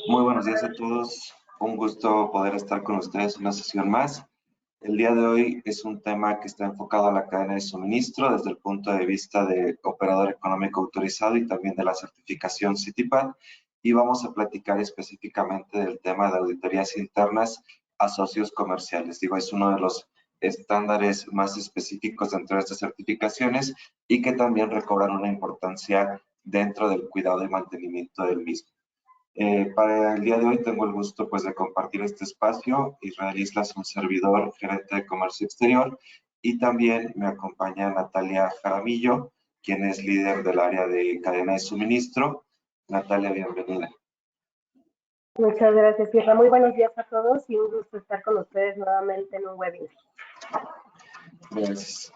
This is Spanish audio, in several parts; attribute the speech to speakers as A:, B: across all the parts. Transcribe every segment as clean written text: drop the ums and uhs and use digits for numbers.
A: Muy buenos días a todos. Un gusto poder estar con ustedes en una sesión más. El día de hoy es un tema que está enfocado a la cadena de suministro desde el punto de vista de operador económico autorizado y también de la certificación CITIPAD. Y vamos a platicar específicamente del tema de auditorías internas a socios comerciales. Digo, es uno de los estándares más específicos dentro de estas certificaciones y que también recobran una importancia dentro del cuidado y mantenimiento del mismo. Para el día de hoy tengo el gusto pues de compartir este espacio. Israel Islas, un servidor, gerente de comercio exterior, y también me acompaña Natalia Jaramillo, quien es líder del área de cadena de suministro. Natalia, bienvenida.
B: Muchas gracias, Sierra. Muy buenos días a todos y un gusto estar con ustedes nuevamente en un webinar.
A: Gracias.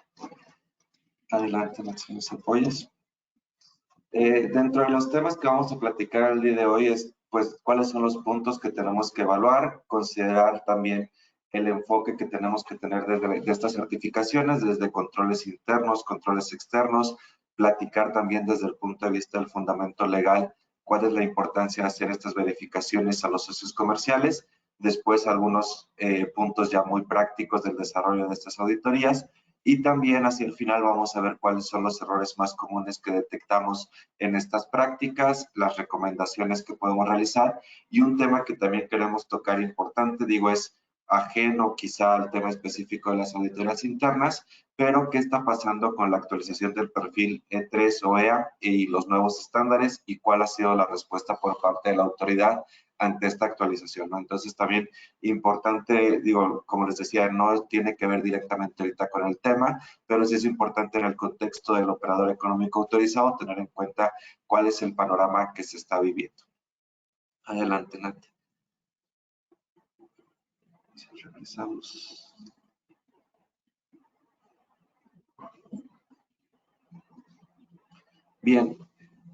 A: Adelante, si nos apoyas. Dentro de los temas que vamos a platicar el día de hoy es, pues, cuáles son los puntos que tenemos que evaluar, considerar también el enfoque que tenemos que tener de estas certificaciones, desde controles internos, controles externos, platicar también desde el punto de vista del fundamento legal, cuál es la importancia de hacer estas verificaciones a los socios comerciales, después algunos puntos ya muy prácticos del desarrollo de estas auditorías, y también hacia el final vamos a ver cuáles son los errores más comunes que detectamos en estas prácticas, las recomendaciones que podemos realizar, y un tema que también queremos tocar importante, digo, es ajeno quizá al tema específico de las auditorías internas, pero qué está pasando con la actualización del perfil E3 o EA y los nuevos estándares y cuál ha sido la respuesta por parte de la autoridad ante esta actualización, ¿no? Entonces también importante, digo, como les decía, no tiene que ver directamente ahorita con el tema, pero sí es importante en el contexto del operador económico autorizado tener en cuenta cuál es el panorama que se está viviendo. Adelante, Nati. Regresamos. Bien,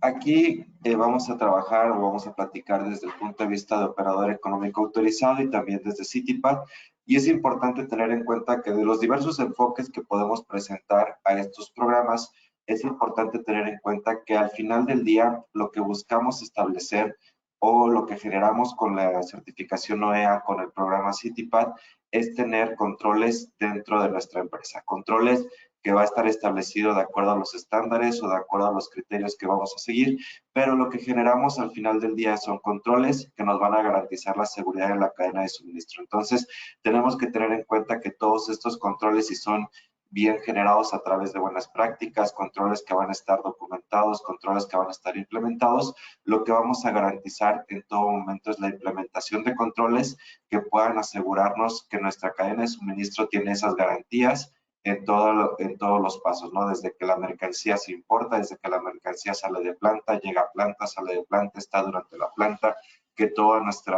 A: aquí vamos a trabajar o vamos a platicar desde el punto de vista de operador económico autorizado y también desde CITIPAD. Y es importante tener en cuenta que de los diversos enfoques que podemos presentar a estos programas, es importante tener en cuenta que al final del día lo que buscamos establecer o lo que generamos con la certificación OEA, con el programa CITIPAD, es tener controles dentro de nuestra empresa. Controles que va a estar establecido de acuerdo a los estándares o de acuerdo a los criterios que vamos a seguir, pero lo que generamos al final del día son controles que nos van a garantizar la seguridad en la cadena de suministro. Entonces, tenemos que tener en cuenta que todos estos controles, si son bien generados a través de buenas prácticas, controles que van a estar documentados, controles que van a estar implementados, lo que vamos a garantizar en todo momento es la implementación de controles que puedan asegurarnos que nuestra cadena de suministro tiene esas garantías en todos los pasos, ¿no? Desde que la mercancía se importa, desde que la mercancía sale de planta, llega a planta, sale de planta, está durante la planta, que todo nuestro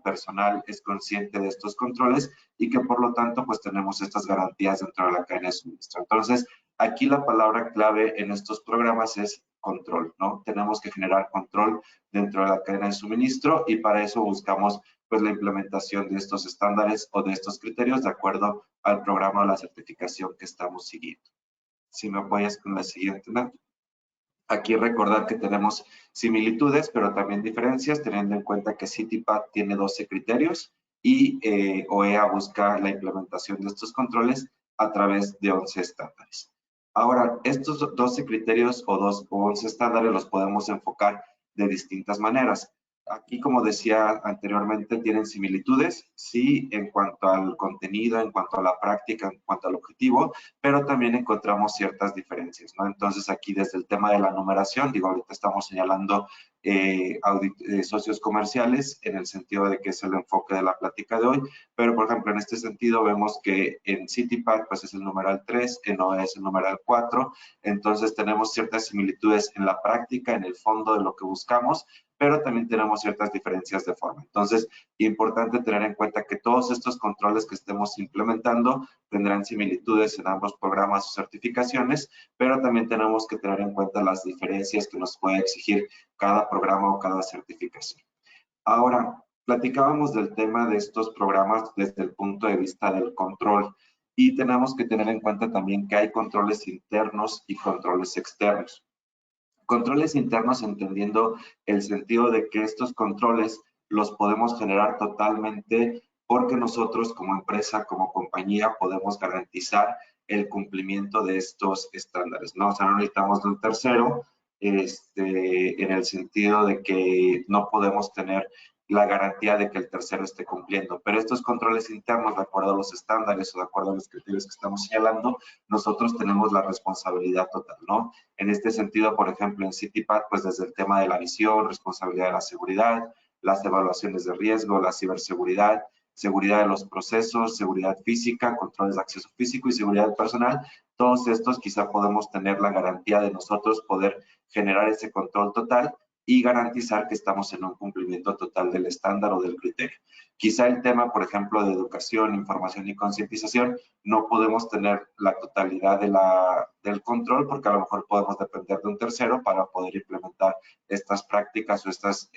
A: personal es consciente de estos controles y que por lo tanto pues tenemos estas garantías dentro de la cadena de suministro. Entonces, aquí la palabra clave en estos programas es control, ¿no? Tenemos que generar control dentro de la cadena de suministro y para eso buscamos pues la implementación de estos estándares o de estos criterios de acuerdo al programa o la certificación que estamos siguiendo. Si me apoyas con la siguiente, ¿no? Aquí recordar que tenemos similitudes, pero también diferencias, teniendo en cuenta que CITIPAD tiene 12 criterios y OEA busca la implementación de estos controles a través de 11 estándares. Ahora, estos 12 criterios o 11 estándares los podemos enfocar de distintas maneras. Aquí, como decía anteriormente, tienen similitudes, sí, en cuanto al contenido, en cuanto a la práctica, en cuanto al objetivo, pero también encontramos ciertas diferencias, ¿no? Entonces, aquí desde el tema de la numeración, digo, ahorita estamos señalando socios comerciales en el sentido de que es el enfoque de la plática de hoy, pero por ejemplo, en este sentido vemos que en CITIPAD pues es el numeral 3, en OEA es el numeral 4, entonces tenemos ciertas similitudes en la práctica, en el fondo de lo que buscamos, pero también tenemos ciertas diferencias de forma. Entonces, importante tener en cuenta que todos estos controles que estemos implementando tendrán similitudes en ambos programas o certificaciones, pero también tenemos que tener en cuenta las diferencias que nos puede exigir cada programa o cada certificación. Ahora, platicábamos del tema de estos programas desde el punto de vista del control y tenemos que tener en cuenta también que hay controles internos y controles externos. Controles internos entendiendo el sentido de que estos controles los podemos generar totalmente porque nosotros como empresa, como compañía, podemos garantizar el cumplimiento de estos estándares, ¿no? O sea, no necesitamos de un tercero, en el sentido de que no podemos tener la garantía de que el tercero esté cumpliendo. Pero estos controles internos, de acuerdo a los estándares o de acuerdo a los criterios que estamos señalando, nosotros tenemos la responsabilidad total, ¿no? En este sentido, por ejemplo, en CityPath, pues desde el tema de la visión, responsabilidad de la seguridad, las evaluaciones de riesgo, la ciberseguridad, seguridad de los procesos, seguridad física, controles de acceso físico y seguridad personal, todos estos quizá podemos tener la garantía de nosotros poder generar ese control total y garantizar que estamos en un cumplimiento total del estándar o del criterio. Quizá el tema, por ejemplo, de educación, información y concientización, no podemos tener la totalidad del control porque a lo mejor podemos depender de un tercero para poder implementar estas prácticas o estas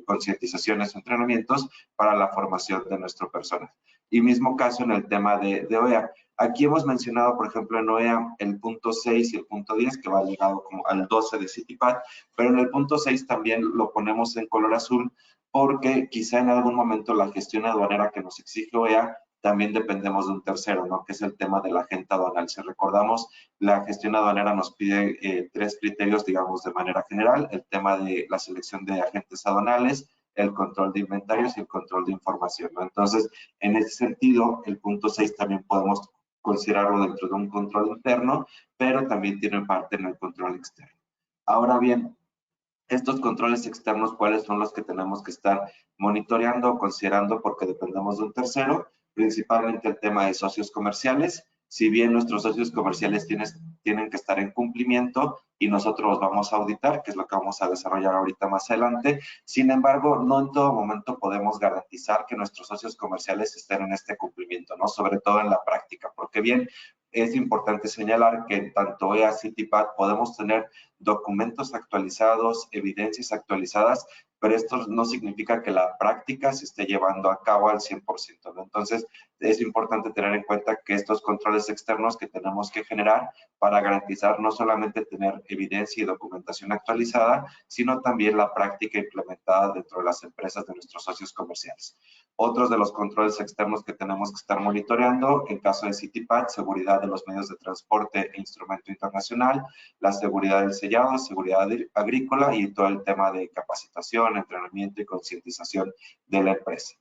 A: concientizaciones o entrenamientos para la formación de nuestro personal. Y mismo caso en el tema de OEA. Aquí hemos mencionado, por ejemplo, en OEA el punto 6 y el punto 10, que va ligado como al 12 de CityPath, pero en el punto 6 también lo ponemos en color azul porque quizá en algún momento la gestión aduanera que nos exige OEA también dependemos de un tercero, ¿no? Que es el tema de la agente aduanal. Si recordamos, la gestión aduanera nos pide 3 criterios, digamos, de manera general: el tema de la selección de agentes aduanales, el control de inventarios y el control de información, ¿no? Entonces, en ese sentido, el punto 6 también podemos considerarlo dentro de un control interno, pero también tiene parte en el control externo. Ahora bien, estos controles externos, ¿cuáles son los que tenemos que estar monitoreando o considerando porque dependemos de un tercero? Principalmente el tema de socios comerciales. Si bien nuestros socios comerciales tienen que estar en cumplimiento y nosotros los vamos a auditar, que es lo que vamos a desarrollar ahorita más adelante, sin embargo, no en todo momento podemos garantizar que nuestros socios comerciales estén en este cumplimiento, ¿no? Sobre todo en la práctica, porque bien, es importante señalar que en tanto EA, CityPath podemos tener documentos actualizados, evidencias actualizadas, pero esto no significa que la práctica se esté llevando a cabo al 100%, ¿no? Entonces, es importante tener en cuenta que estos controles externos que tenemos que generar para garantizar no solamente tener evidencia y documentación actualizada, sino también la práctica implementada dentro de las empresas de nuestros socios comerciales. Otros de los controles externos que tenemos que estar monitoreando, en caso de CityPath, seguridad de los medios de transporte e instrumento internacional, la seguridad del sellado, seguridad agrícola y todo el tema de capacitación, entrenamiento y concientización de la empresa.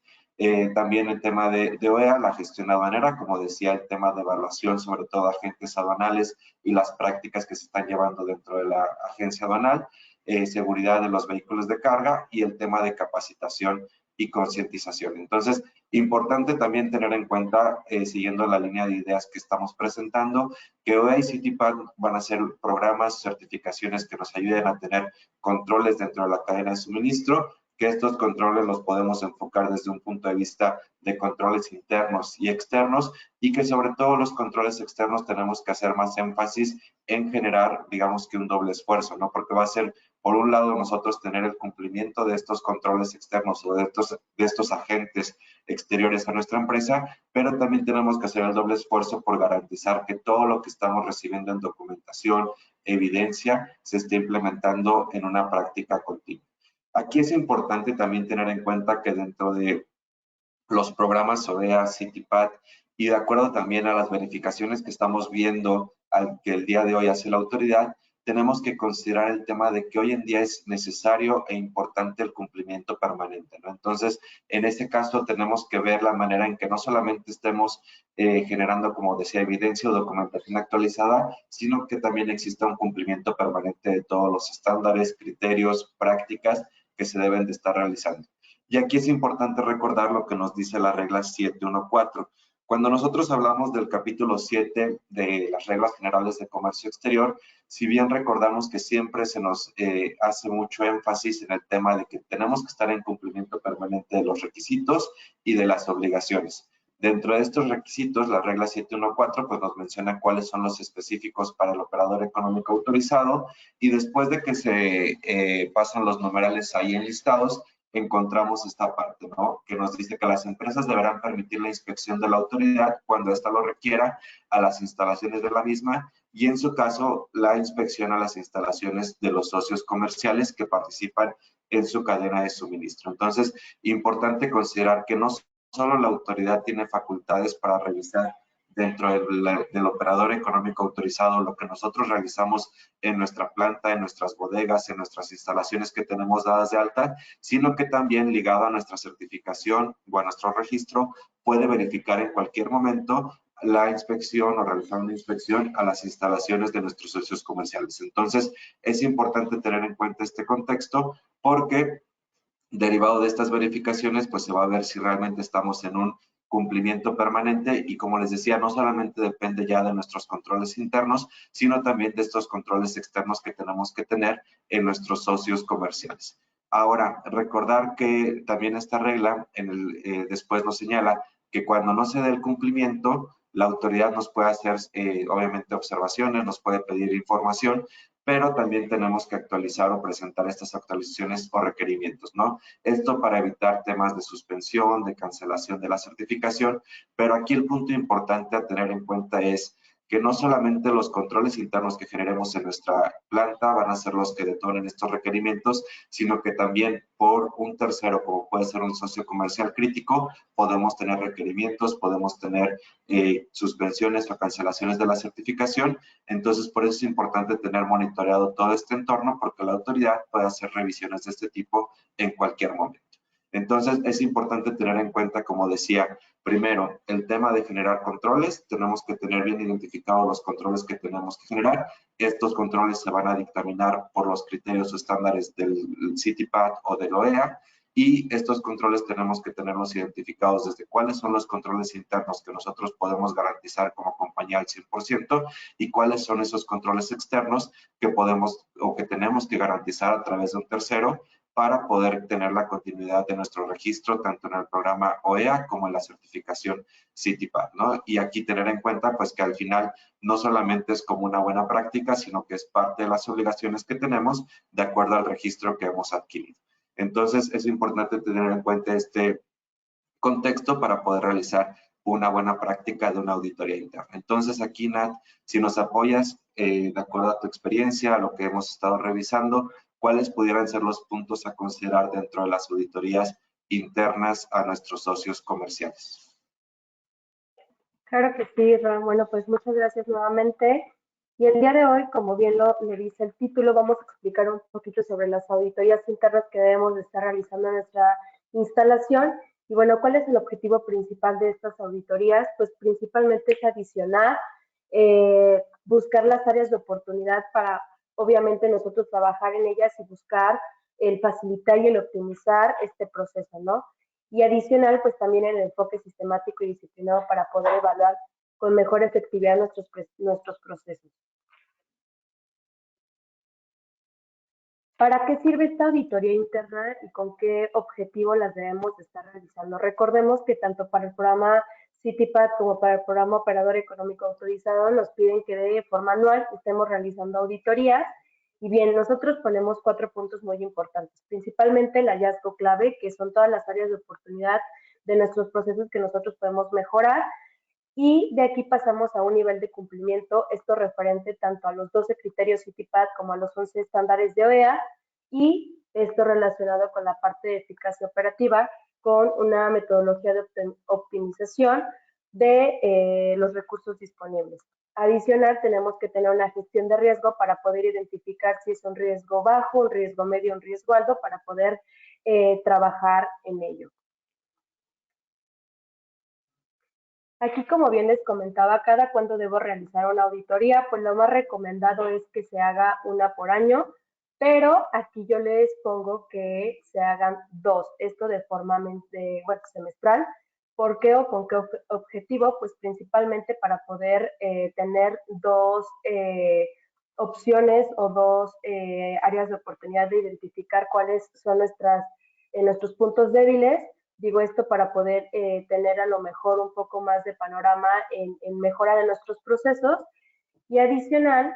A: También el tema de OEA, la gestión aduanera, como decía, el tema de evaluación, sobre todo agentes aduanales y las prácticas que se están llevando dentro de la agencia aduanal, seguridad de los vehículos de carga y el tema de capacitación y concientización. Entonces, importante también tener en cuenta, siguiendo la línea de ideas que estamos presentando, que OEA y CityPath van a ser programas, certificaciones que nos ayuden a tener controles dentro de la cadena de suministro, que estos controles los podemos enfocar desde un punto de vista de controles internos y externos, y que sobre todo los controles externos tenemos que hacer más énfasis en generar, digamos que un doble esfuerzo, ¿no? Porque va a ser, por un lado, nosotros tener el cumplimiento de estos controles externos o de estos agentes exteriores a nuestra empresa, pero también tenemos que hacer el doble esfuerzo por garantizar que todo lo que estamos recibiendo en documentación, evidencia, se esté implementando en una práctica continua. Aquí es importante también tener en cuenta que dentro de los programas OEA, CityPath y de acuerdo también a las verificaciones que estamos viendo que el día de hoy hace la autoridad, tenemos que considerar el tema de que hoy en día es necesario e importante el cumplimiento permanente, ¿no? Entonces, en este caso tenemos que ver la manera en que no solamente estemos generando, como decía, evidencia o documentación actualizada, sino que también exista un cumplimiento permanente de todos los estándares, criterios, prácticas que se deben de estar realizando. Y aquí es importante recordar lo que nos dice la regla 714. Cuando nosotros hablamos del capítulo 7 de las reglas generales de comercio exterior, si bien recordamos que siempre se nos hace mucho énfasis en el tema de que tenemos que estar en cumplimiento permanente de los requisitos y de las obligaciones. Dentro de estos requisitos, la regla 714 pues nos menciona cuáles son los específicos para el operador económico autorizado y después de que se pasan los numerales ahí enlistados, encontramos esta parte, ¿no? Que nos dice que las empresas deberán permitir la inspección de la autoridad cuando ésta lo requiera a las instalaciones de la misma y en su caso la inspección a las instalaciones de los socios comerciales que participan en su cadena de suministro. Entonces, importante considerar que no solo la autoridad tiene facultades para revisar dentro del operador económico autorizado lo que nosotros realizamos en nuestra planta, en nuestras bodegas, en nuestras instalaciones que tenemos dadas de alta, sino que también ligado a nuestra certificación o a nuestro registro puede verificar en cualquier momento la inspección o realizar una inspección a las instalaciones de nuestros socios comerciales. Entonces, es importante tener en cuenta este contexto porque derivado de estas verificaciones, pues se va a ver si realmente estamos en un cumplimiento permanente y como les decía, no solamente depende ya de nuestros controles internos, sino también de estos controles externos que tenemos que tener en nuestros socios comerciales. Ahora, recordar que también esta regla después nos señala que cuando no se dé el cumplimiento, la autoridad nos puede hacer, obviamente, observaciones, nos puede pedir información, pero también tenemos que actualizar o presentar estas actualizaciones o requerimientos, ¿no? Esto para evitar temas de suspensión, de cancelación de la certificación, pero aquí el punto importante a tener en cuenta es que no solamente los controles internos que generemos en nuestra planta van a ser los que detonen estos requerimientos, sino que también por un tercero, como puede ser un socio comercial crítico, podemos tener requerimientos, podemos tener suspensiones o cancelaciones de la certificación. Entonces, por eso es importante tener monitoreado todo este entorno, porque la autoridad puede hacer revisiones de este tipo en cualquier momento. Entonces, es importante tener en cuenta, como decía, primero, el tema de generar controles. Tenemos que tener bien identificados los controles que tenemos que generar. Estos controles se van a dictaminar por los criterios o estándares del CITIPAT o del OEA. Y estos controles tenemos que tenerlos identificados desde cuáles son los controles internos que nosotros podemos garantizar como compañía al 100% y cuáles son esos controles externos que podemos o que tenemos que garantizar a través de un tercero para poder tener la continuidad de nuestro registro tanto en el programa OEA como en la certificación CITIPAT, ¿no? Y aquí tener en cuenta pues que al final no solamente es como una buena práctica, sino que es parte de las obligaciones que tenemos de acuerdo al registro que hemos adquirido. Entonces, es importante tener en cuenta este contexto para poder realizar una buena práctica de una auditoría interna. Entonces, aquí, Nat, si nos apoyas, de acuerdo a tu experiencia, a lo que hemos estado revisando, ¿cuáles pudieran ser los puntos a considerar dentro de las auditorías internas a nuestros socios comerciales?
B: Claro que sí, Ram. Bueno, pues muchas gracias nuevamente. Y el día de hoy, como bien le dice el título, vamos a explicar un poquito sobre las auditorías internas que debemos de estar realizando en nuestra instalación. Y bueno, ¿cuál es el objetivo principal de estas auditorías? Pues principalmente es adicionar, buscar las áreas de oportunidad para, obviamente, nosotros trabajar en ellas y buscar el facilitar y el optimizar este proceso, ¿no? Y adicional, pues también el enfoque sistemático y disciplinado para poder evaluar con mejor efectividad nuestros procesos. ¿Para qué sirve esta auditoría interna y con qué objetivo las debemos estar realizando? Recordemos que tanto para el programa CITIPAT como para el programa Operador Económico Autorizado nos piden que de forma anual estemos realizando auditorías. Y bien, nosotros ponemos 4 puntos muy importantes, principalmente el hallazgo clave, que son todas las áreas de oportunidad de nuestros procesos que nosotros podemos mejorar. Y de aquí pasamos a un nivel de cumplimiento, esto referente tanto a los 12 criterios CITIPAT como a los 11 estándares de OEA, y esto relacionado con la parte de eficacia operativa, con una metodología de optimización de los recursos disponibles. Adicional, tenemos que tener una gestión de riesgo para poder identificar si es un riesgo bajo, un riesgo medio, un riesgo alto, para poder trabajar en ello. Aquí, como bien les comentaba, cada cuándo debo realizar una auditoría, pues lo más recomendado es que se haga una por año, pero aquí yo les pongo que se hagan 2, esto de forma semestral. ¿Por qué o con qué objetivo? Pues principalmente para poder tener 2 opciones o 2 áreas de oportunidad de identificar cuáles son nuestros puntos débiles. Digo esto para poder tener a lo mejor un poco más de panorama en mejora de nuestros procesos. Y adicional,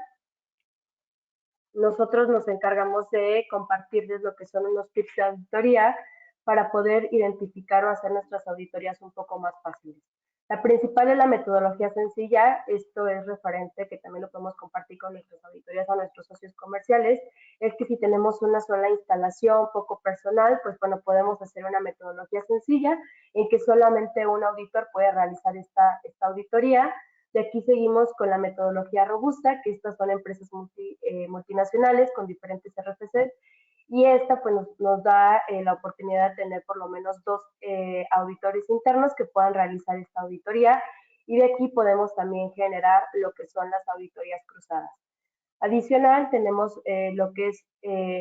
B: nosotros nos encargamos de compartirles lo que son unos tips de auditoría para poder identificar o hacer nuestras auditorías un poco más fáciles. La principal es la metodología sencilla. Esto es referente, que también lo podemos compartir con nuestras auditorías o nuestros socios comerciales, es que si tenemos una sola instalación, poco personal, pues bueno, podemos hacer una metodología sencilla en que solamente un auditor puede realizar esta auditoría. De aquí seguimos con la metodología robusta, que estas son empresas multinacionales con diferentes RFCs, y esta pues nos da la oportunidad de tener por lo menos 2 auditores internos que puedan realizar esta auditoría, y de aquí podemos también generar lo que son las auditorías cruzadas. Adicional, tenemos lo que es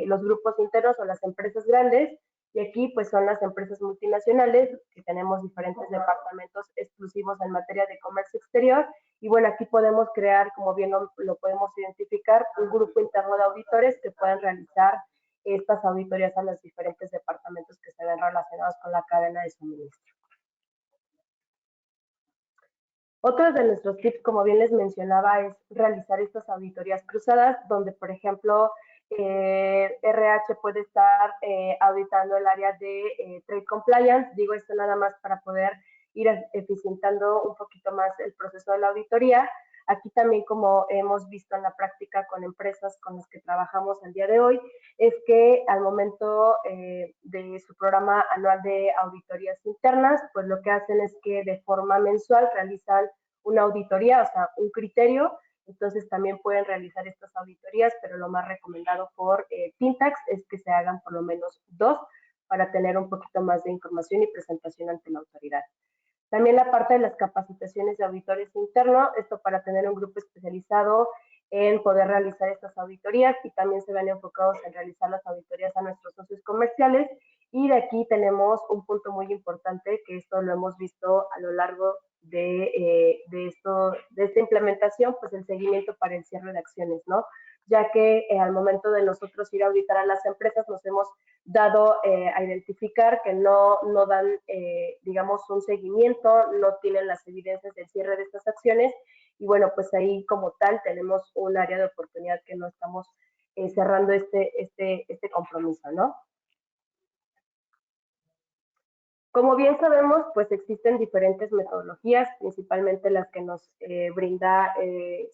B: los grupos internos o las empresas grandes, y aquí pues son las empresas multinacionales, que tenemos diferentes departamentos exclusivos en materia de comercio exterior, y bueno, aquí podemos crear, como bien lo podemos identificar, un grupo interno de auditores que puedan realizar estas auditorías a los diferentes departamentos que se ven relacionados con la cadena de suministro. Otro de nuestros tips, como bien les mencionaba, es realizar estas auditorías cruzadas, donde, por ejemplo, RH puede estar auditando el área de Trade Compliance. Digo esto nada más para poder ir eficientando un poquito más el proceso de la auditoría. Aquí también, como hemos visto en la práctica con empresas con las que trabajamos el día de hoy, es que al momento de su programa anual de auditorías internas, pues lo que hacen es que de forma mensual realizan una auditoría, o sea, un criterio. Entonces también pueden realizar estas auditorías, pero lo más recomendado por Tintax es que se hagan por lo menos 2 para tener un poquito más de información y presentación ante la autoridad. También la parte de las capacitaciones de auditores internos, esto para tener un grupo especializado en poder realizar estas auditorías, y también se ven enfocados en realizar las auditorías a nuestros socios comerciales. Y de aquí tenemos un punto muy importante, que esto lo hemos visto a lo largo de esta implementación, pues el seguimiento para el cierre de acciones, ¿no? Ya que al momento de nosotros ir a auditar a las empresas, nos hemos dado a identificar que no dan, digamos, un seguimiento, no tienen las evidencias del cierre de estas acciones, y bueno, pues ahí como tal tenemos un área de oportunidad que no estamos cerrando este compromiso, ¿no? Como bien sabemos, pues existen diferentes metodologías, principalmente las que nos brinda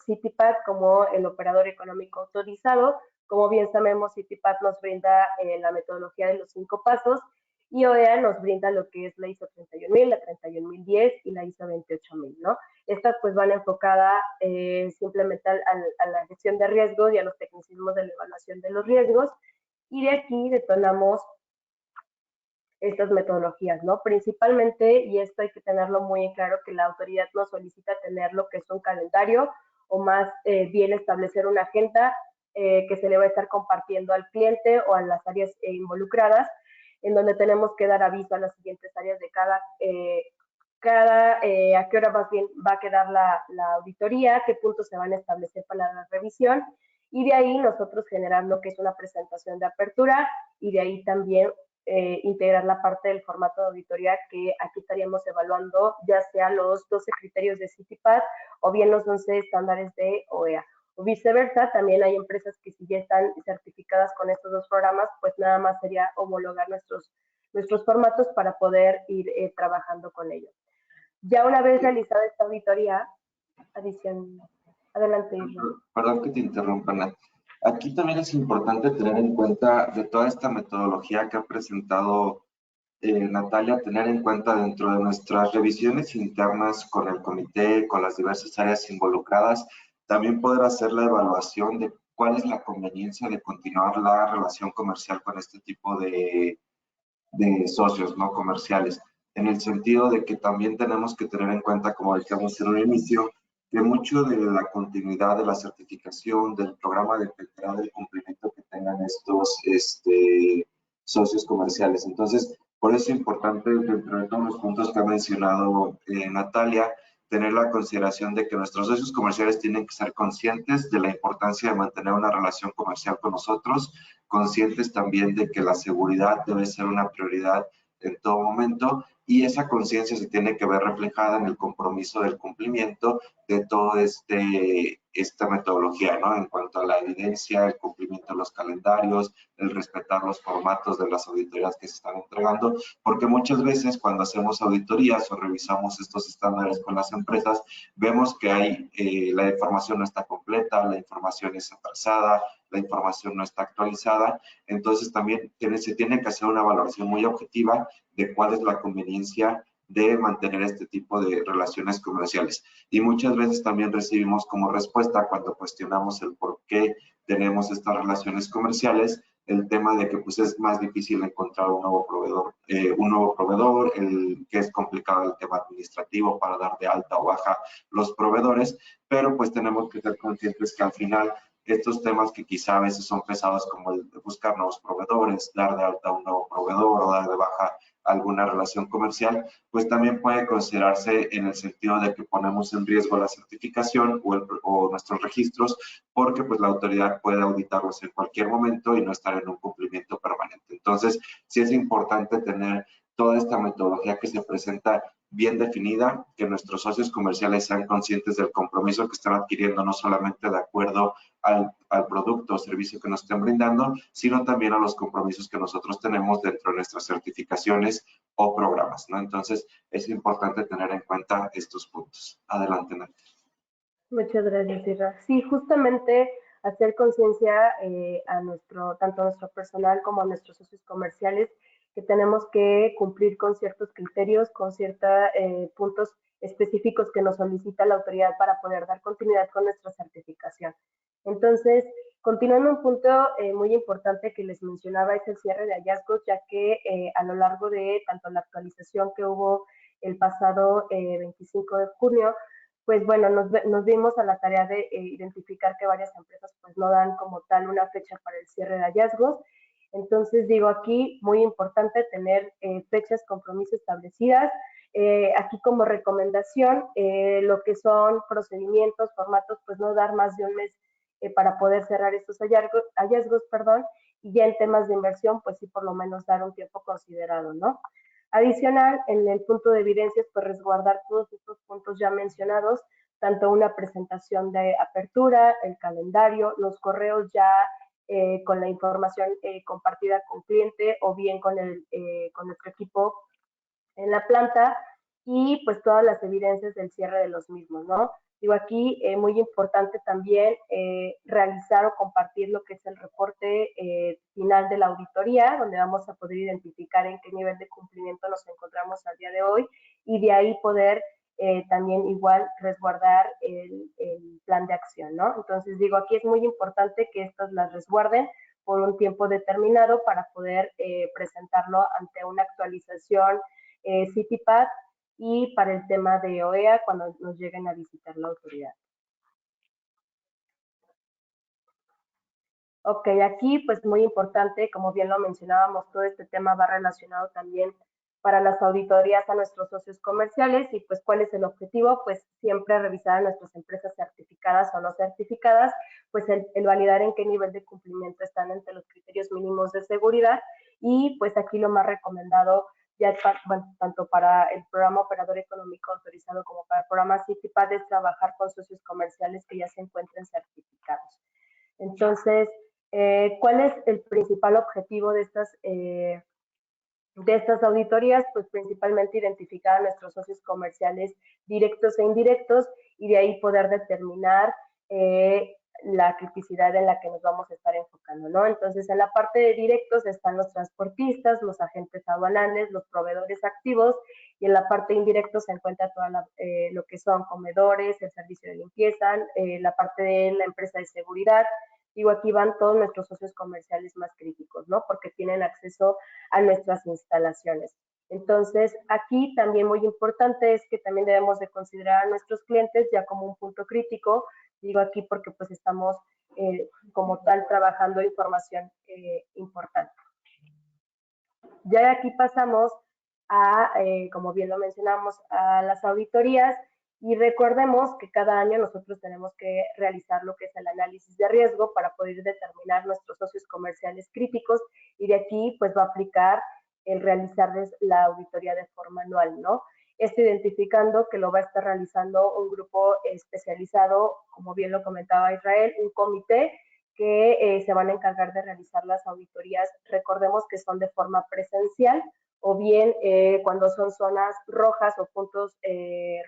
B: CITIPAD como el operador económico autorizado. Como bien sabemos, CITIPAD nos brinda la metodología de los 5 pasos, y OEA nos brinda lo que es la ISO 31000, la 31010 y la ISO 28000, ¿no? Estas pues van enfocadas simplemente a la gestión de riesgos y a los tecnicismos de la evaluación de los riesgos, y de aquí detonamos estas metodologías, ¿no? Principalmente, y esto hay que tenerlo muy en claro, que la autoridad nos solicita tener lo que es un calendario, o más bien establecer una agenda que se le va a estar compartiendo al cliente o a las áreas involucradas, en donde tenemos que dar aviso a las siguientes áreas de a qué hora va a quedar la auditoría, qué puntos se van a establecer para la revisión, y de ahí nosotros generar lo que es una presentación de apertura, y de ahí también integrar la parte del formato de auditoría, que aquí estaríamos evaluando ya sea los 12 criterios de CITIPAD o bien los 11 estándares de OEA. O viceversa, también hay empresas que si ya están certificadas con estos 2 programas, pues nada más sería homologar nuestros formatos para poder ir trabajando con ellos. Ya una vez realizada esta auditoría, adelante.
A: Perdón que te interrumpa, Nat. Aquí también es importante tener en cuenta de toda esta metodología que ha presentado Natalia, tener en cuenta dentro de nuestras revisiones internas con el comité, con las diversas áreas involucradas, también poder hacer la evaluación de cuál es la conveniencia de continuar la relación comercial con este tipo de socios no comerciales, en el sentido de que también tenemos que tener en cuenta, como decíamos en un inicio, que mucho de la continuidad de la certificación del programa dependerá del cumplimiento que tengan estos socios comerciales. Entonces, por eso es importante, dentro de todos los puntos que ha mencionado Natalia, tener la consideración de que nuestros socios comerciales tienen que ser conscientes de la importancia de mantener una relación comercial con nosotros, conscientes también de que la seguridad debe ser una prioridad en todo momento, y esa conciencia se tiene que ver reflejada en el compromiso del cumplimiento de todo este esta metodología, ¿no? En cuanto a la evidencia, el cumplimiento de los calendarios, el respetar los formatos de las auditorías que se están entregando, porque muchas veces cuando hacemos auditorías o revisamos estos estándares con las empresas, vemos que la información no está completa, la información es atrasada, la información no está actualizada, entonces también se tiene que hacer una valoración muy objetiva de cuál es la conveniencia de mantener este tipo de relaciones comerciales. Y muchas veces también recibimos como respuesta cuando cuestionamos el por qué tenemos estas relaciones comerciales, el tema de que pues es más difícil encontrar un nuevo proveedor, que es complicado el tema administrativo para dar de alta o baja los proveedores, pero pues tenemos que ser conscientes que al final estos temas que quizá a veces son pesados como el de buscar nuevos proveedores, dar de alta un nuevo proveedor o dar de baja alguna relación comercial, pues también puede considerarse en el sentido de que ponemos en riesgo la certificación o nuestros registros, porque pues la autoridad puede auditarlos en cualquier momento y no estar en un cumplimiento permanente. Entonces, sí es importante tener toda esta metodología que se presenta bien definida, que nuestros socios comerciales sean conscientes del compromiso que están adquiriendo, no solamente de acuerdo al producto o servicio que nos estén brindando, sino también a los compromisos que nosotros tenemos dentro de nuestras certificaciones o programas, ¿no? Entonces, es importante tener en cuenta estos puntos. Adelante, Nati.
B: Muchas gracias, Isra. Sí, justamente hacer conciencia tanto a nuestro personal como a nuestros socios comerciales, que tenemos que cumplir con ciertos criterios, con ciertos puntos específicos que nos solicita la autoridad para poder dar continuidad con nuestra certificación. Entonces, continuando un punto muy importante que les mencionaba es el cierre de hallazgos, ya que a lo largo de tanto la actualización que hubo el pasado 25 de junio, pues bueno, nos dimos a la tarea de identificar que varias empresas pues no dan como tal una fecha para el cierre de hallazgos. Entonces digo aquí, muy importante tener fechas, compromisos establecidas. Aquí como recomendación, lo que son procedimientos, formatos, pues no dar más de un mes para poder cerrar estos hallazgos, perdón, y ya en temas de inversión, pues sí por lo menos dar un tiempo considerado, ¿no? Adicional, en el punto de evidencias, pues resguardar todos estos puntos ya mencionados, tanto una presentación de apertura, el calendario, los correos ya con la información compartida con cliente o bien con nuestro equipo en la planta y pues todas las evidencias del cierre de los mismos, ¿no? Digo, aquí muy importante también realizar o compartir lo que es el reporte final de la auditoría, donde vamos a poder identificar en qué nivel de cumplimiento nos encontramos al día de hoy y de ahí poder también igual resguardar el plan de acción, ¿no? Entonces digo, aquí es muy importante que estas las resguarden por un tiempo determinado para poder presentarlo ante una actualización CityPad y para el tema de OEA cuando nos lleguen a visitar la autoridad. Ok, aquí pues muy importante, como bien lo mencionábamos, todo este tema va relacionado también para las auditorías a nuestros socios comerciales y pues cuál es el objetivo, pues siempre revisar a nuestras empresas certificadas o no certificadas, pues el validar en qué nivel de cumplimiento están entre los criterios mínimos de seguridad y pues aquí lo más recomendado ya bueno, tanto para el programa operador económico autorizado como para el programa CityPad es trabajar con socios comerciales que ya se encuentren certificados. Entonces, ¿cuál es el principal objetivo de estas auditorías? Pues principalmente identificar a nuestros socios comerciales directos e indirectos y de ahí poder determinar la criticidad en la que nos vamos a estar enfocando, ¿no? Entonces, en la parte de directos están los transportistas, los agentes aduanales, los proveedores activos, y en la parte de indirectos se encuentra toda lo que son comedores, el servicio de limpieza, la parte de la empresa de seguridad. Digo, aquí van todos nuestros socios comerciales más críticos, ¿no? Porque tienen acceso a nuestras instalaciones. Entonces, aquí también muy importante es que también debemos de considerar a nuestros clientes ya como un punto crítico. Digo aquí porque pues estamos como tal trabajando información importante. Ya de aquí pasamos a, como bien lo mencionamos, a las auditorías y recordemos que cada año nosotros tenemos que realizar lo que es el análisis de riesgo para poder determinar nuestros socios comerciales críticos y de aquí pues va a aplicar el realizarles la auditoría de forma anual, ¿no? Esto identificando que lo va a estar realizando un grupo especializado, como bien lo comentaba Israel, un comité que se van a encargar de realizar las auditorías. Recordemos que son de forma presencial, o bien cuando son zonas rojas o puntos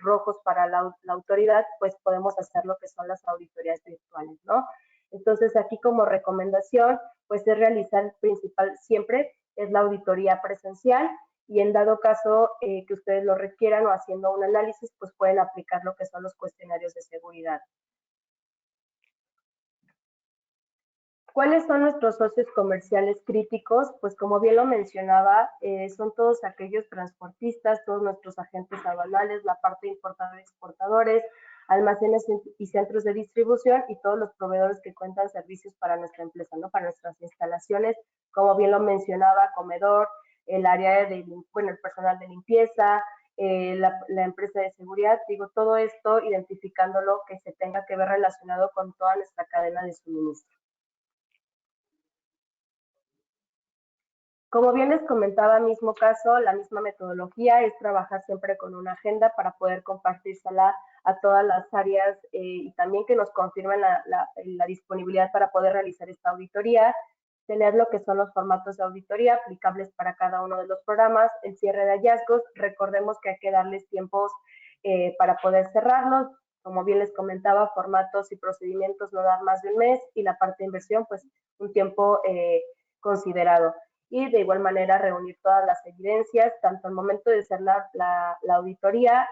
B: rojos para la autoridad, pues podemos hacer lo que son las auditorías virtuales, ¿no? Entonces, aquí como recomendación, pues es realizar principal siempre, es la auditoría presencial, y en dado caso que ustedes lo requieran o haciendo un análisis, pues pueden aplicar lo que son los cuestionarios de seguridad. ¿Cuáles son nuestros socios comerciales críticos? Pues como bien lo mencionaba, son todos aquellos transportistas, todos nuestros agentes aduanales, la parte de importadores, exportadores, almacenes y centros de distribución y todos los proveedores que cuentan servicios para nuestra empresa, ¿no? Para nuestras instalaciones, como bien lo mencionaba, comedor, el área de, bueno, el personal de limpieza, la empresa de seguridad, digo, todo esto identificándolo que se tenga que ver relacionado con toda nuestra cadena de suministro. Como bien les comentaba, mismo caso, la misma metodología es trabajar siempre con una agenda para poder compartírsela a todas las áreas y también que nos confirmen la disponibilidad para poder realizar esta auditoría, tener lo que son los formatos de auditoría aplicables para cada uno de los programas, el cierre de hallazgos, recordemos que hay que darles tiempos para poder cerrarlos, como bien les comentaba, formatos y procedimientos no dar más de un mes y la parte de inversión, pues un tiempo considerado. Y de igual manera reunir todas las evidencias, tanto al momento de hacer la auditoría,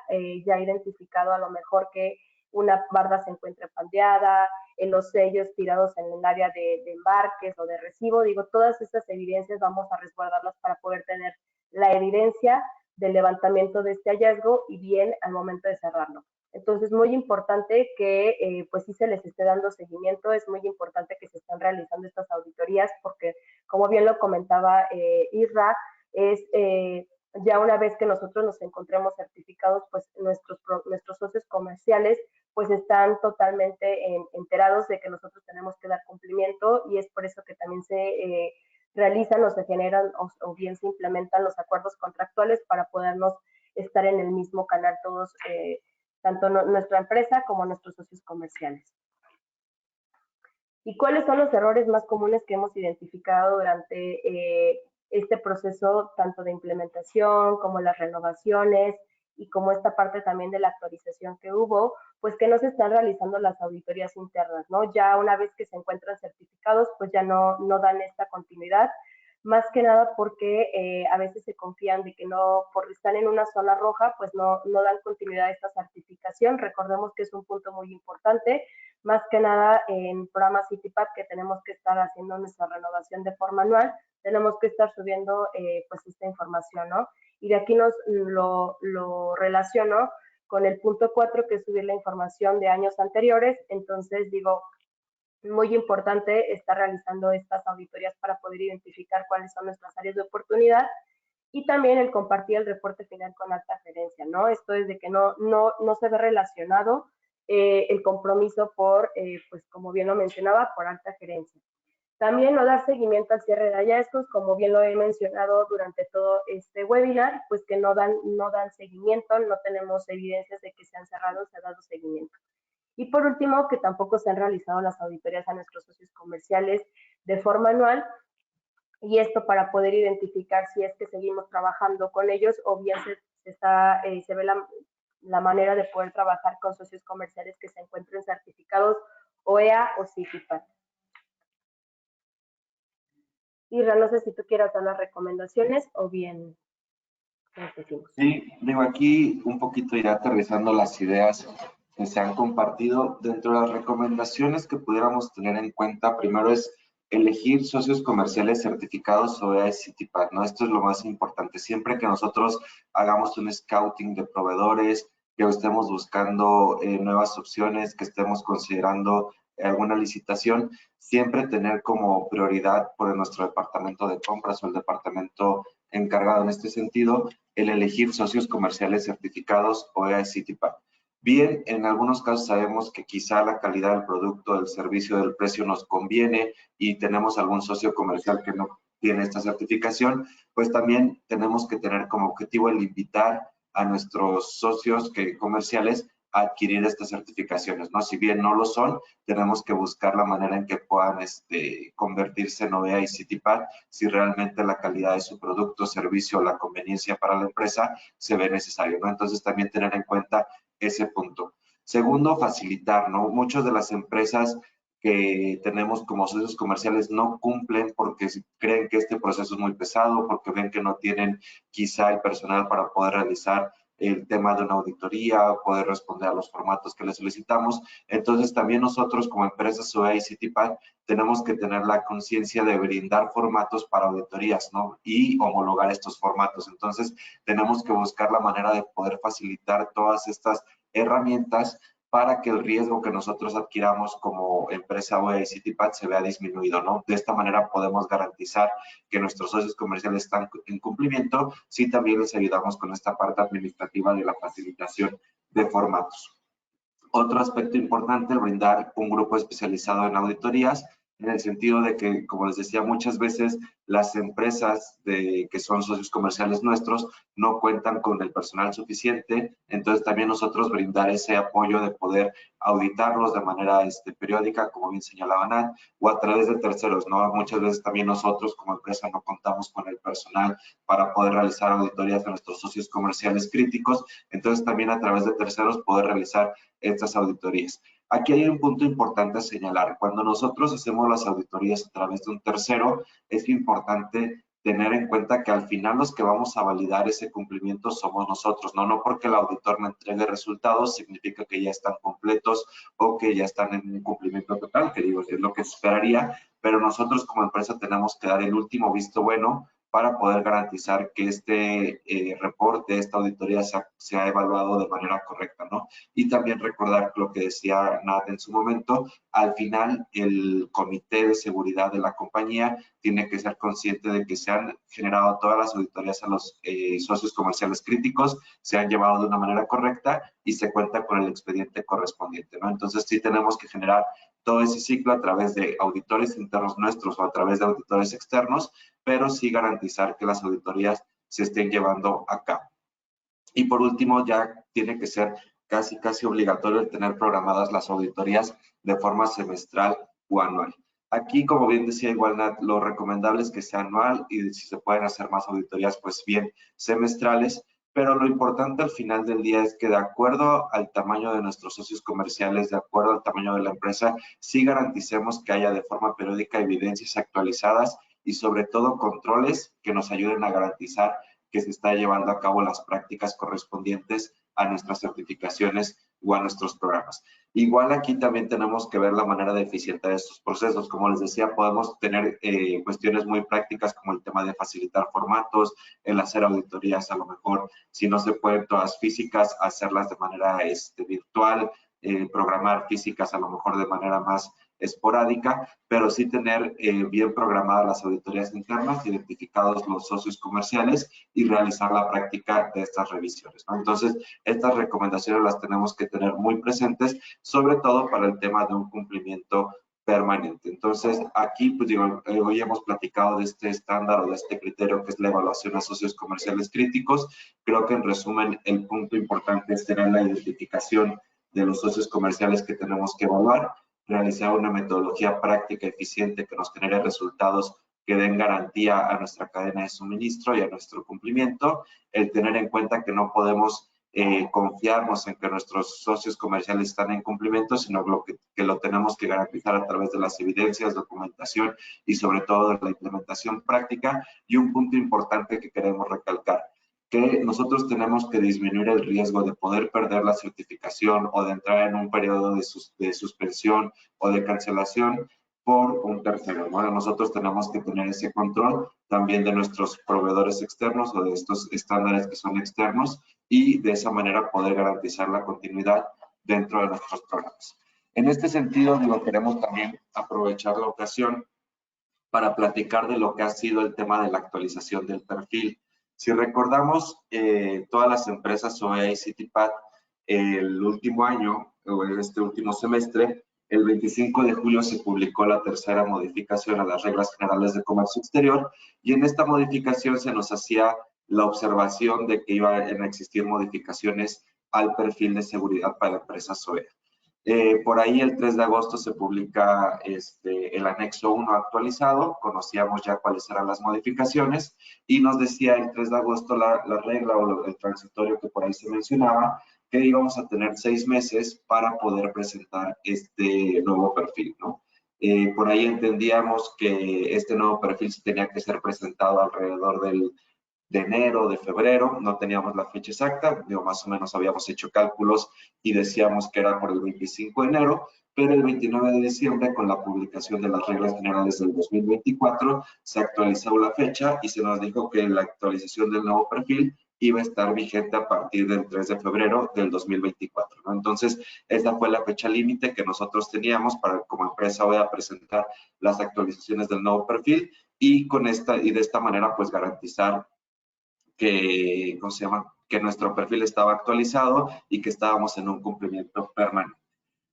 B: ya identificado a lo mejor que una barda se encuentre pandeada, en los sellos tirados en el área de embarques o de recibo, digo, todas estas evidencias vamos a resguardarlas para poder tener la evidencia del levantamiento de este hallazgo y bien al momento de cerrarlo. Entonces, muy importante que pues sí se les esté dando seguimiento, es muy importante que se estén realizando estas auditorías porque, como bien lo comentaba Isra, es ya una vez que nosotros nos encontremos certificados, pues nuestros socios comerciales pues están totalmente enterados de que nosotros tenemos que dar cumplimiento y es por eso que también se realizan o se generan o bien se implementan los acuerdos contractuales para podernos estar en el mismo canal todos, tanto nuestra empresa como nuestros socios comerciales. ¿Y cuáles son los errores más comunes que hemos identificado durante este proceso, tanto de implementación como las renovaciones y como esta parte también de la actualización que hubo? Pues que no se están realizando las auditorías internas, ¿no? Ya una vez que se encuentran certificados, pues ya no dan esta continuidad, más que nada porque a veces se confían de que no, por estar en una zona roja, pues no dan continuidad a esta certificación. Recordemos que es un punto muy importante, más que nada en programas CityPad que tenemos que estar haciendo nuestra renovación de forma anual, tenemos que estar subiendo pues esta información, ¿no? Y de aquí lo relaciono con el punto 4, que es subir la información de años anteriores. Entonces, digo, muy importante estar realizando estas auditorías para poder identificar cuáles son nuestras áreas de oportunidad y también el compartir el reporte final con alta gerencia, ¿no? Esto es de que no se ve relacionado el compromiso por, pues como bien lo mencionaba, por alta gerencia. También no dar seguimiento al cierre de hallazgos, como bien lo he mencionado durante todo este webinar, pues que no dan seguimiento, no tenemos evidencias de que se han cerrado, se ha dado seguimiento. Y por último, que tampoco se han realizado las auditorías a nuestros socios comerciales de forma anual, y esto para poder identificar si es que seguimos trabajando con ellos o bien se ve la manera de poder trabajar con socios comerciales que se encuentren certificados OEA o CityPad. Isra, no sé si tú quieras dar las recomendaciones o bien decimos.
A: Sí, digo, aquí un poquito ya aterrizando las ideas que se han compartido. Dentro de las recomendaciones que pudiéramos tener en cuenta, primero es elegir socios comerciales certificados OEA y CityPad, ¿no? Esto es lo más importante. Siempre que nosotros hagamos un scouting de proveedores, que estemos buscando nuevas opciones, que estemos considerando alguna licitación, siempre tener como prioridad por nuestro departamento de compras o el departamento encargado en este sentido, el elegir socios comerciales certificados OEA y CityPad. Bien, en algunos casos sabemos que quizá la calidad del producto, del servicio, del precio nos conviene y tenemos algún socio comercial que no tiene esta certificación, pues también tenemos que tener como objetivo el invitar a nuestros socios comerciales a adquirir estas certificaciones, ¿no? Si bien no lo son, tenemos que buscar la manera en que puedan convertirse en OEA y CITIPAT si realmente la calidad de su producto, servicio, la conveniencia para la empresa se ve necesario, ¿no? Entonces, también tener en cuenta ese punto. Segundo, facilitar, ¿no? Muchas de las empresas que tenemos como socios comerciales no cumplen porque creen que este proceso es muy pesado, porque ven que no tienen quizá el personal para poder realizar el tema de una auditoría, poder responder a los formatos que les solicitamos. Entonces, también nosotros como empresas OEA y CITIPAT tenemos que tener la conciencia de brindar formatos para auditorías, ¿no? Y homologar estos formatos. Entonces, tenemos que buscar la manera de poder facilitar todas estas herramientas para que el riesgo que nosotros adquiramos como empresa OEA y CITIPAT se vea disminuido, ¿no? De esta manera podemos garantizar que nuestros socios comerciales están en cumplimiento, si también les ayudamos con esta parte administrativa de la facilitación de formatos. Otro aspecto importante, el brindar un grupo especializado en auditorías, en el sentido de que, como les decía, muchas veces las empresas que son socios comerciales nuestros no cuentan con el personal suficiente, entonces también nosotros brindar ese apoyo de poder auditarlos de manera periódica, como bien señalaba Nat, o a través de terceros, ¿no? Muchas veces también nosotros como empresa no contamos con el personal para poder realizar auditorías de nuestros socios comerciales críticos, entonces también a través de terceros poder realizar estas auditorías. Aquí hay un punto importante a señalar. Cuando nosotros hacemos las auditorías a través de un tercero, es importante tener en cuenta que al final los que vamos a validar ese cumplimiento somos nosotros, ¿no? No porque el auditor me entregue resultados significa que ya están completos o que ya están en un cumplimiento total, que digo, es lo que se esperaría, pero nosotros como empresa tenemos que dar el último visto bueno para poder garantizar que este reporte, esta auditoría se ha evaluado de manera correcta, ¿no? Y también recordar lo que decía Nat en su momento, al final el comité de seguridad de la compañía tiene que ser consciente de que se han generado todas las auditorías a los socios comerciales críticos, se han llevado de una manera correcta y se cuenta con el expediente correspondiente, ¿no? Entonces sí tenemos que generar todo ese ciclo a través de auditores internos nuestros o a través de auditores externos, pero sí garantizar que las auditorías se estén llevando a cabo. Y por último, ya tiene que ser casi obligatorio el tener programadas las auditorías de forma semestral o anual. Aquí, como bien decía igual Nat, lo recomendable es que sea anual y si se pueden hacer más auditorías, pues bien, semestrales, pero lo importante al final del día es que de acuerdo al tamaño de nuestros socios comerciales, de acuerdo al tamaño de la empresa, sí garanticemos que haya de forma periódica evidencias actualizadas y sobre todo controles que nos ayuden a garantizar que se está llevando a cabo las prácticas correspondientes a nuestras certificaciones o a nuestros programas. Igual aquí también tenemos que ver la manera de eficientar estos procesos. Como les decía, podemos tener cuestiones muy prácticas como el tema de facilitar formatos, el hacer auditorías a lo mejor, si no se pueden todas físicas, hacerlas de manera virtual, programar físicas a lo mejor de manera más esporádica, pero sí tener bien programadas las auditorías internas, identificados los socios comerciales y realizar la práctica de estas revisiones, ¿no? Entonces, estas recomendaciones las tenemos que tener muy presentes, sobre todo para el tema de un cumplimiento permanente. Entonces, aquí, pues digo, hoy hemos platicado de este estándar o de este criterio que es la evaluación a socios comerciales críticos. Creo que en resumen, el punto importante es tener la identificación de los socios comerciales que tenemos que evaluar, realizar una metodología práctica eficiente que nos genere resultados que den garantía a nuestra cadena de suministro y a nuestro cumplimiento, el tener en cuenta que no podemos confiarnos en que nuestros socios comerciales están en cumplimiento, sino que lo tenemos que garantizar a través de las evidencias, documentación y sobre todo de la implementación práctica. Y un punto importante que queremos recalcar, que nosotros tenemos que disminuir el riesgo de poder perder la certificación o de entrar en un periodo de suspensión o de cancelación por un tercero, ¿no? Nosotros tenemos que tener ese control también de nuestros proveedores externos o de estos estándares que son externos y de esa manera poder garantizar la continuidad dentro de nuestros programas. En este sentido, digo, queremos también aprovechar la ocasión para platicar de lo que ha sido el tema de la actualización del perfil. Si recordamos, todas las empresas OEA y CITIPAT, el último año, o en este último semestre, el 25 de julio se publicó la tercera modificación a las reglas generales de comercio exterior y en esta modificación se nos hacía la observación de que iban a existir modificaciones al perfil de seguridad para la empresa SOEA. Por ahí el 3 de agosto se publica el anexo 1 actualizado, conocíamos ya cuáles eran las modificaciones y nos decía el 3 de agosto la regla o el transitorio que por ahí se mencionaba, que íbamos a tener 6 meses para poder presentar este nuevo perfil, ¿no? Por ahí entendíamos que este nuevo perfil tenía que ser presentado alrededor de enero, de febrero, no teníamos la fecha exacta, digo, más o menos habíamos hecho cálculos y decíamos que era por el 25 de enero, pero el 29 de diciembre, con la publicación de las reglas generales del 2024, se actualizó la fecha y se nos dijo que la actualización del nuevo perfil iba a estar vigente a partir del 3 de febrero del 2024, ¿no? Entonces, esta fue la fecha límite que nosotros teníamos para, como empresa, voy a presentar las actualizaciones del nuevo perfil y de esta manera, pues, garantizar que, ¿cómo se llama? Que nuestro perfil estaba actualizado y que estábamos en un cumplimiento permanente.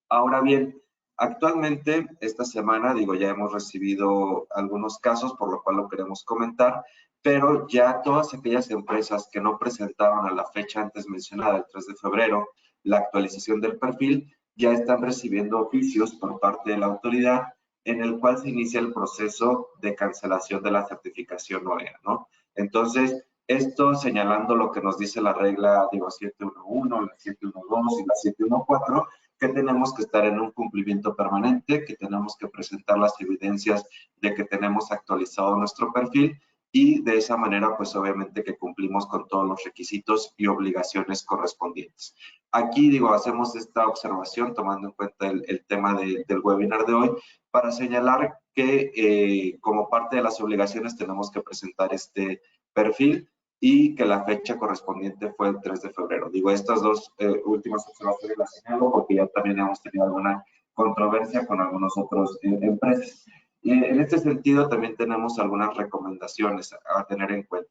A: Ahora bien, actualmente, esta semana, digo, ya hemos recibido algunos casos, por lo cual lo queremos comentar, pero ya todas aquellas empresas que no presentaron a la fecha antes mencionada, el 3 de febrero, la actualización del perfil, ya están recibiendo oficios por parte de la autoridad en el cual se inicia el proceso de cancelación de la certificación OEA, ¿no? Entonces, esto señalando lo que nos dice la regla, digo, 711, la 712 y la 714, que tenemos que estar en un cumplimiento permanente, que tenemos que presentar las evidencias de que tenemos actualizado nuestro perfil y de esa manera, pues obviamente que cumplimos con todos los requisitos y obligaciones correspondientes. Aquí, digo, hacemos esta observación tomando en cuenta el tema del webinar de hoy para señalar que como parte de las obligaciones tenemos que presentar este perfil y que la fecha correspondiente fue el 3 de febrero. Digo, estas dos últimas observaciones las señalo porque ya también hemos tenido alguna controversia con algunos otros empresas. En este sentido, también tenemos algunas recomendaciones a tener en cuenta.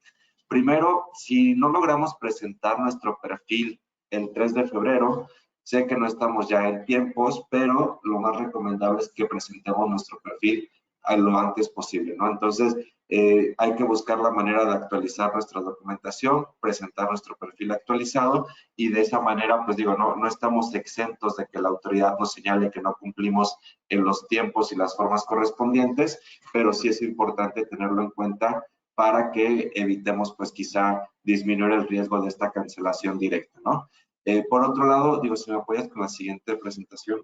A: Primero, si no logramos presentar nuestro perfil el 3 de febrero, sé que no estamos ya en tiempos, pero lo más recomendable es que presentemos nuestro perfil a lo antes posible, ¿no? Entonces, hay que buscar la manera de actualizar nuestra documentación, presentar nuestro perfil actualizado y de esa manera, pues digo, no estamos exentos de que la autoridad nos señale que no cumplimos en los tiempos y las formas correspondientes, pero sí es importante tenerlo en cuenta para que evitemos, pues quizá disminuir el riesgo de esta cancelación directa, ¿no? Por otro lado, digo, si me apoyas con la siguiente presentación.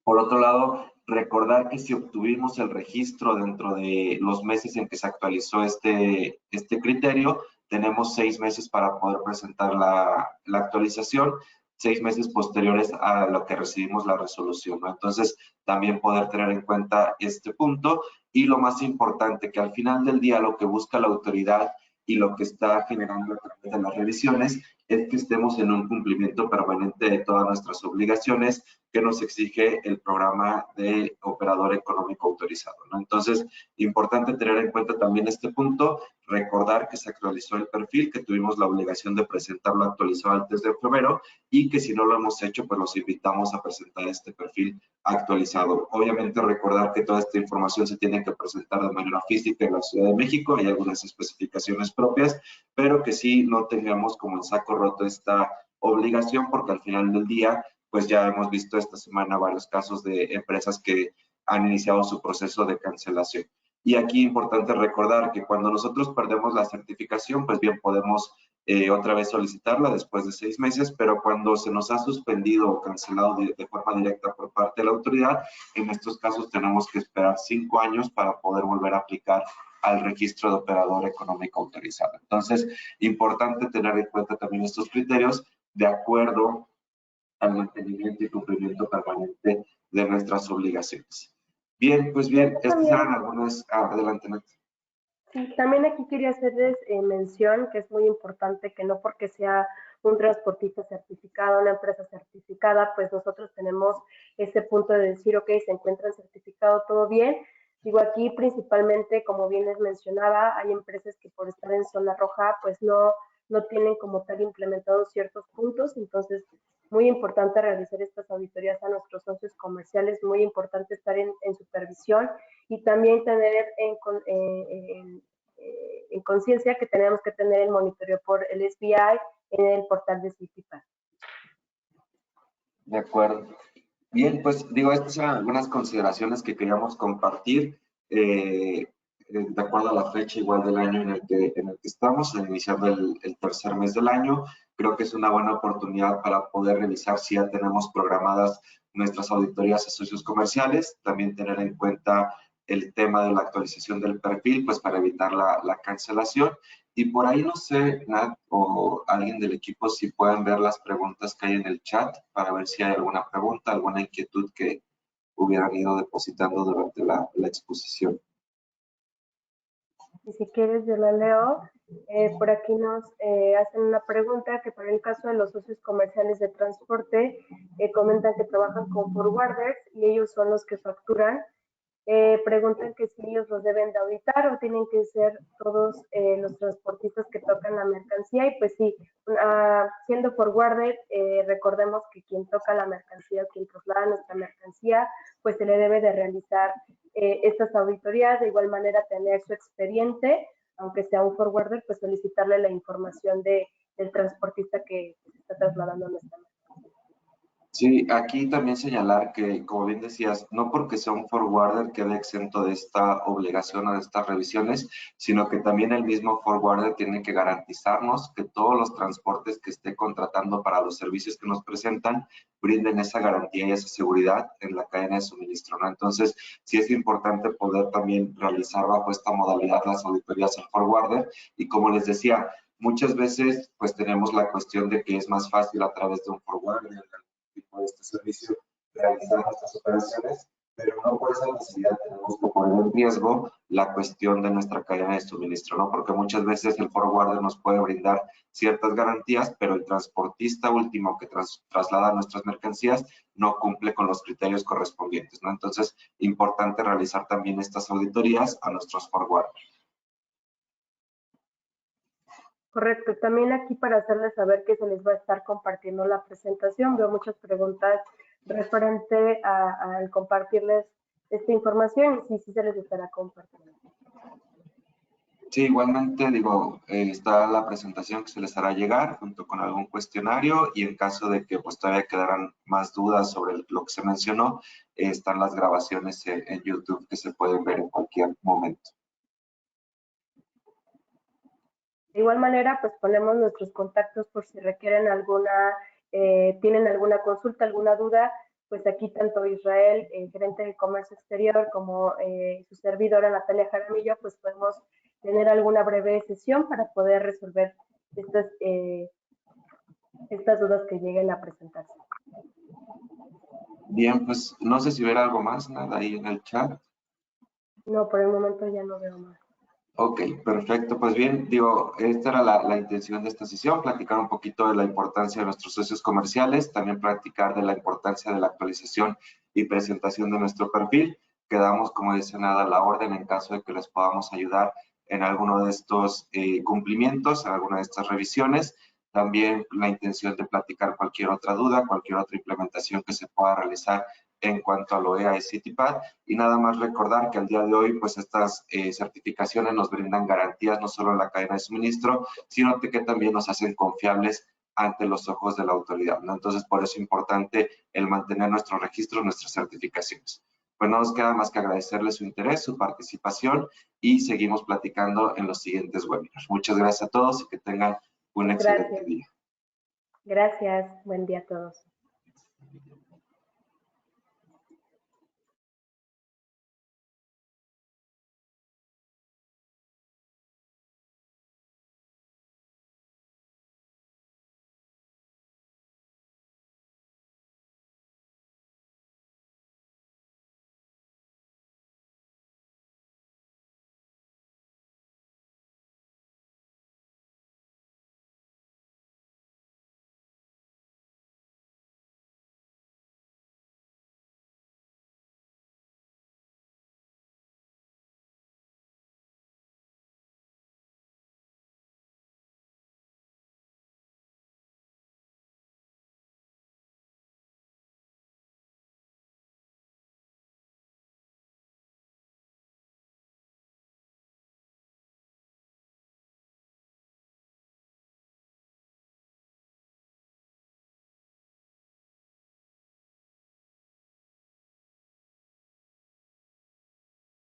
A: Por otro lado, recordar que si obtuvimos el registro dentro de los meses en que se actualizó este criterio, tenemos 6 meses para poder presentar la actualización, 6 meses posteriores a lo que recibimos la resolución, ¿no? Entonces, también poder tener en cuenta este punto y lo más importante, que al final del día lo que busca la autoridad y lo que está generando a través de las revisiones es que estemos en un cumplimiento permanente de todas nuestras obligaciones que nos exige el programa de operador económico autorizado, ¿no? Entonces, importante tener en cuenta también este punto, recordar que se actualizó el perfil, que tuvimos la obligación de presentarlo actualizado antes de febrero y que si no lo hemos hecho, pues los invitamos a presentar este perfil actualizado. Obviamente recordar que toda esta información se tiene que presentar de manera física en la Ciudad de México, hay algunas especificaciones propias, pero que sí no tengamos como en saco roto esta obligación porque al final del día pues ya hemos visto esta semana varios casos de empresas que han iniciado su proceso de cancelación. Y aquí importante recordar que cuando nosotros perdemos la certificación, pues bien podemos otra vez solicitarla después de 6 meses, pero cuando se nos ha suspendido o cancelado de forma directa por parte de la autoridad, en estos casos tenemos que esperar 5 años para poder volver a aplicar al registro de operador económico autorizado. Entonces, importante tener en cuenta también estos criterios de acuerdo al mantenimiento y cumplimiento permanente de nuestras obligaciones. Bien, pues bien, estas eran algunas. Adelante, Nat.
B: Sí, también aquí quería hacerles mención que es muy importante que no porque sea un transportista certificado, una empresa certificada, pues nosotros tenemos ese punto de decir, ok, se encuentra certificado, todo bien. Digo, aquí principalmente, como bien les mencionaba, hay empresas que por estar en zona roja, pues no tienen como tal implementados ciertos puntos, entonces muy importante realizar estas auditorías a nuestros socios comerciales, muy importante estar en supervisión y también tener en conciencia que tenemos que tener el monitoreo por el SBI en el portal de CityPath.
A: De acuerdo. Bien, pues digo, estas eran algunas consideraciones que queríamos compartir de acuerdo a la fecha igual del año en el que estamos, iniciando el tercer mes del año. Creo que es una buena oportunidad para poder revisar si ya tenemos programadas nuestras auditorías a socios comerciales, también tener en cuenta el tema de la actualización del perfil, pues para evitar la cancelación. Y por ahí no sé, Nat o alguien del equipo, si pueden ver las preguntas que hay en el chat para ver si hay alguna pregunta, alguna inquietud que hubieran ido depositando durante la exposición.
B: Y si quieres, yo la leo. Por aquí nos hacen una pregunta que para el caso de los socios comerciales de transporte, comentan que trabajan con forwarders y ellos son los que facturan. Preguntan que si ellos los deben de auditar o tienen que ser todos los transportistas que tocan la mercancía. Y pues sí, siendo forwarder, recordemos que quien toca la mercancía, quien traslada nuestra mercancía, pues se le debe de realizar estas auditorías, de igual manera tener su expediente, aunque sea un forwarder, pues solicitarle la información del transportista que se está trasladando a nuestra mercancía.
A: Sí, aquí también señalar que, como bien decías, no porque sea un forwarder quede exento de esta obligación o de estas revisiones, sino que también el mismo forwarder tiene que garantizarnos que todos los transportes que esté contratando para los servicios que nos presentan brinden esa garantía y esa seguridad en la cadena de suministro, ¿no? Entonces, sí es importante poder también realizar bajo esta modalidad las auditorías al forwarder y, como les decía, muchas veces pues tenemos la cuestión de que es más fácil a través de un forwarder tipo de este servicio realizar nuestras operaciones, pero no por esa necesidad tenemos que poner en riesgo la cuestión de nuestra cadena de suministro, ¿no? Porque muchas veces el forwarder nos puede brindar ciertas garantías, pero el transportista último que traslada nuestras mercancías no cumple con los criterios correspondientes, ¿no? Entonces, importante realizar también estas auditorías a nuestros forwarders.
B: Correcto, también aquí para hacerles saber que se les va a estar compartiendo la presentación, veo muchas preguntas referente al compartirles esta información y sí se les estará compartiendo.
A: Sí, igualmente, digo, está la presentación que se les hará llegar junto con algún cuestionario y en caso de que pues todavía quedaran más dudas sobre lo que se mencionó, están las grabaciones en YouTube que se pueden ver en cualquier momento.
B: De igual manera, pues ponemos nuestros contactos por si requieren tienen alguna consulta, alguna duda, pues aquí tanto Israel, gerente de comercio exterior, como su servidora Natalia Jaramillo, pues podemos tener alguna breve sesión para poder resolver estas dudas que lleguen a presentarse.
A: Bien, pues no sé si hubiera algo más, nada ahí en el chat.
B: No, por el momento ya no veo más.
A: Ok, perfecto. Pues bien, digo, esta era la intención de esta sesión, platicar un poquito de la importancia de nuestros socios comerciales, también platicar de la importancia de la actualización y presentación de nuestro perfil. Quedamos, como dice Nada, a la orden en caso de que les podamos ayudar en alguno de estos cumplimientos, en alguna de estas revisiones. También la intención de platicar cualquier otra duda, cualquier otra implementación que se pueda realizar en cuanto a lo EA y CityPath. Y nada más recordar que al día de hoy, pues estas certificaciones nos brindan garantías no solo en la cadena de suministro, sino que también nos hacen confiables ante los ojos de la autoridad, ¿no? Entonces, por eso es importante el mantener nuestros registros, nuestras certificaciones. Pues no nos queda más que agradecerles su interés, su participación y seguimos platicando en los siguientes webinars. Muchas gracias a todos y que tengan un excelente día.
B: Gracias, buen día a todos.